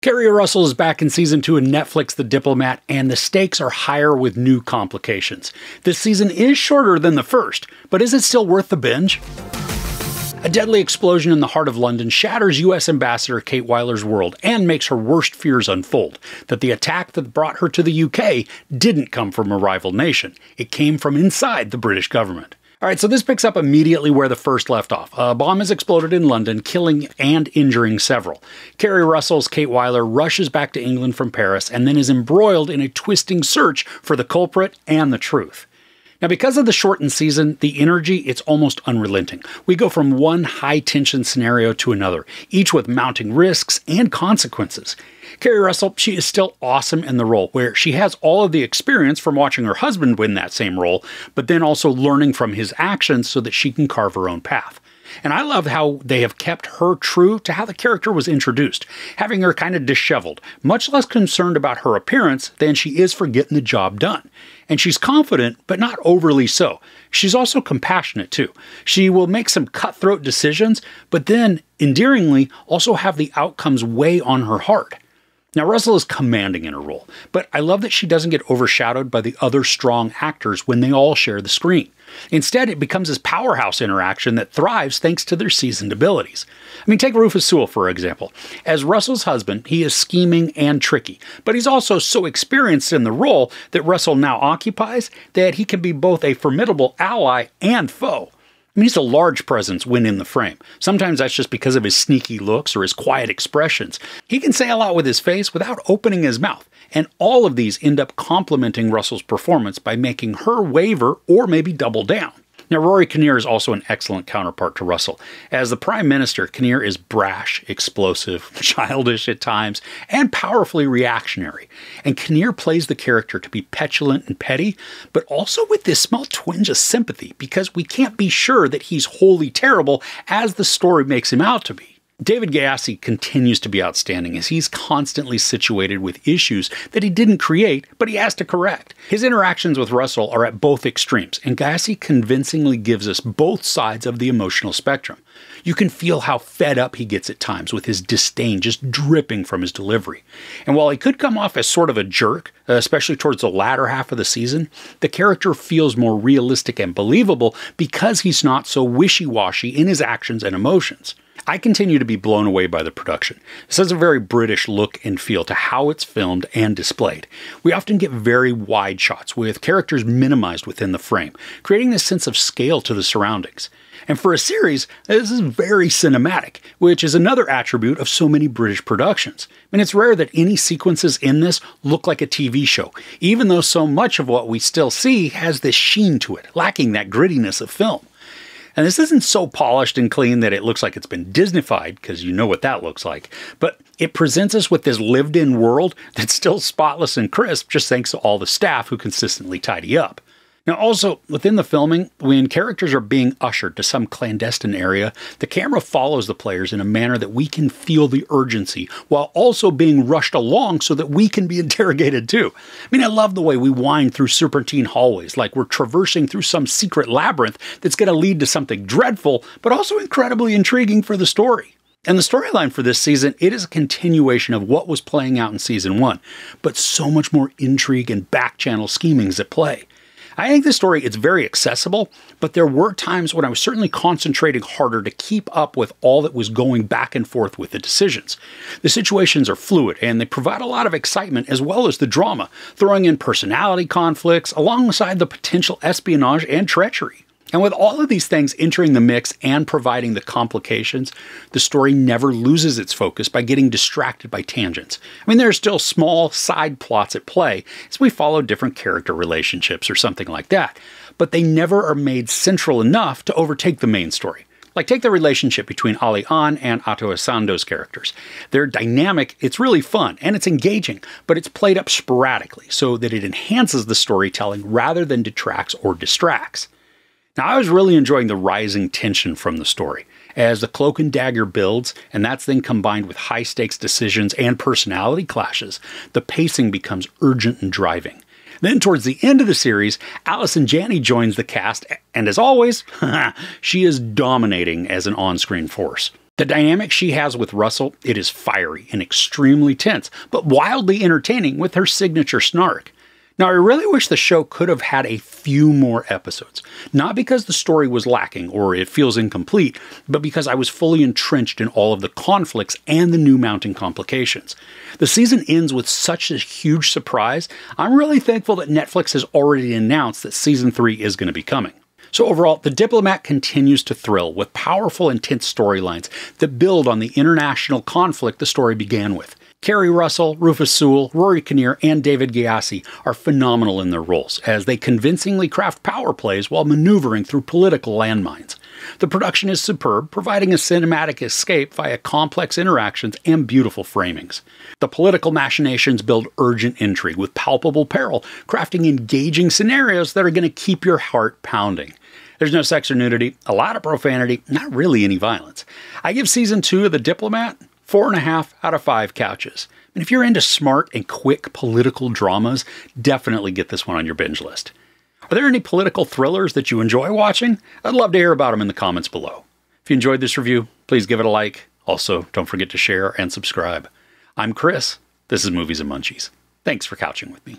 Keri Russell is back in Season 2 of Netflix The Diplomat, and the stakes are higher with new complications. This season is shorter than the first, but is it still worth the binge? A deadly explosion in the heart of London shatters US Ambassador Kate Wyler's world and makes her worst fears unfold, that the attack that brought her to the UK didn't come from a rival nation. It came from inside the British government. Alright, so this picks up immediately where the first left off. A bomb has exploded in London, killing and injuring several. Keri Russell's Kate Wyler rushes back to England from Paris and then is embroiled in a twisting search for the culprit and the truth. Now, because of the shortened season, the energy, it's almost unrelenting. We go from one high-tension scenario to another, each with mounting risks and consequences. Keri Russell, she is still awesome in the role, where she has all of the experience from watching her husband win that same role, but then also learning from his actions so that she can carve her own path. And I love how they have kept her true to how the character was introduced, having her kind of disheveled, much less concerned about her appearance than she is for getting the job done. And she's confident, but not overly so. She's also compassionate too. She will make some cutthroat decisions, but then, endearingly, also have the outcomes weigh on her heart. Now, Russell is commanding in her role, but I love that she doesn't get overshadowed by the other strong actors when they all share the screen. Instead, it becomes this powerhouse interaction that thrives thanks to their seasoned abilities. I mean, take Rufus Sewell, for example. As Russell's husband, he is scheming and tricky, but he's also so experienced in the role that Russell now occupies that he can be both a formidable ally and foe. I mean, he's a large presence when in the frame. Sometimes that's just because of his sneaky looks or his quiet expressions. He can say a lot with his face without opening his mouth, and all of these end up complementing Russell's performance by making her waver or maybe double down. Now, Rory Kinnear is also an excellent counterpart to Russell. As the Prime Minister, Kinnear is brash, explosive, childish at times, and powerfully reactionary. And Kinnear plays the character to be petulant and petty, but also with this small twinge of sympathy, because we can't be sure that he's wholly terrible as the story makes him out to be. David Gyasi continues to be outstanding as he's constantly situated with issues that he didn't create, but he has to correct. His interactions with Russell are at both extremes, and Gyasi convincingly gives us both sides of the emotional spectrum. You can feel how fed up he gets at times with his disdain just dripping from his delivery. And while he could come off as sort of a jerk, especially towards the latter half of the season, the character feels more realistic and believable because he's not so wishy-washy in his actions and emotions. I continue to be blown away by the production. This has a very British look and feel to how it's filmed and displayed. We often get very wide shots with characters minimized within the frame, creating this sense of scale to the surroundings. And for a series, this is very cinematic, which is another attribute of so many British productions. I mean, it's rare that any sequences in this look like a TV show, even though so much of what we still see has this sheen to it, lacking that grittiness of film. And this isn't so polished and clean that it looks like it's been Disneyfied, because you know what that looks like. But it presents us with this lived-in world that's still spotless and crisp, just thanks to all the staff who consistently tidy up. Now also, within the filming, when characters are being ushered to some clandestine area, the camera follows the players in a manner that we can feel the urgency, while also being rushed along so that we can be interrogated too. I mean, I love the way we wind through serpentine hallways, like we're traversing through some secret labyrinth that's going to lead to something dreadful, but also incredibly intriguing for the story. And the storyline for this season, it is a continuation of what was playing out in Season 1, but so much more intrigue and back-channel schemings at play. I think this story is very accessible, but there were times when I was certainly concentrating harder to keep up with all that was going back and forth with the decisions. The situations are fluid, and they provide a lot of excitement as well as the drama, throwing in personality conflicts alongside the potential espionage and treachery. And with all of these things entering the mix and providing the complications, the story never loses its focus by getting distracted by tangents. I mean, there are still small side plots at play as we follow different character relationships or something like that, but they never are made central enough to overtake the main story. Like, take the relationship between Ali An and Ato Asando's characters. They're dynamic, it's really fun, and it's engaging, but it's played up sporadically so that it enhances the storytelling rather than detracts or distracts. Now, I was really enjoying the rising tension from the story. As the cloak and dagger builds, and that's then combined with high-stakes decisions and personality clashes, the pacing becomes urgent and driving. Then towards the end of the series, Allison Janney joins the cast, and as always, she is dominating as an on-screen force. The dynamic she has with Russell, it is fiery and extremely tense, but wildly entertaining with her signature snark. Now, I really wish the show could have had a few more episodes. Not because the story was lacking or it feels incomplete, but because I was fully entrenched in all of the conflicts and the new mounting complications. The season ends with such a huge surprise. I'm really thankful that Netflix has already announced that season 3 is going to be coming. So overall, The Diplomat continues to thrill with powerful, intense storylines that build on the international conflict the story began with. Keri Russell, Rufus Sewell, Rory Kinnear, and David Gyasi are phenomenal in their roles as they convincingly craft power plays while maneuvering through political landmines. The production is superb, providing a cinematic escape via complex interactions and beautiful framings. The political machinations build urgent intrigue with palpable peril, crafting engaging scenarios that are going to keep your heart pounding. There's no sex or nudity, a lot of profanity, not really any violence. I give season 2 of The Diplomat 4.5 out of 5 couches. And if you're into smart and quick political dramas, definitely get this one on your binge list. Are there any political thrillers that you enjoy watching? I'd love to hear about them in the comments below. If you enjoyed this review, please give it a like. Also, don't forget to share and subscribe. I'm Chris. This is Movies and Munchies. Thanks for couching with me.